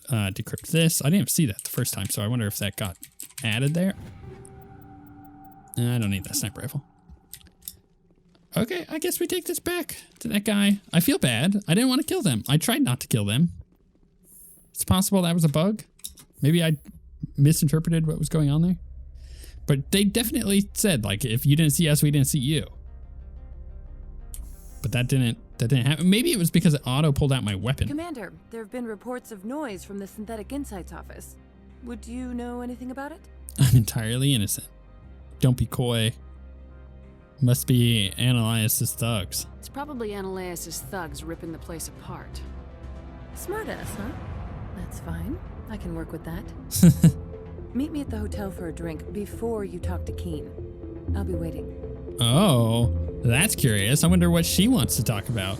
Decrypt this. I didn't even see that the first time, so I wonder if that got added there. I don't need that sniper rifle. Okay, I guess we take this back to that guy. I feel bad. I didn't want to kill them. I tried not to kill them. It's possible that was a bug. Maybe I misinterpreted what was going on there. But they definitely said, like, if you didn't see us, we didn't see you. But that didn't happen. Maybe it was because it auto pulled out my weapon. Commander, there have been reports of noise from the Synthetic Insights office. Would you know anything about it? I'm entirely innocent. Don't be coy. Must be Ananias' thugs. It's probably Ananias' thugs ripping the place apart. Smartass, huh? That's fine. I can work with that. Meet me at the hotel for a drink before you talk to Keen. I'll be waiting. Oh, that's curious. I wonder what she wants to talk about.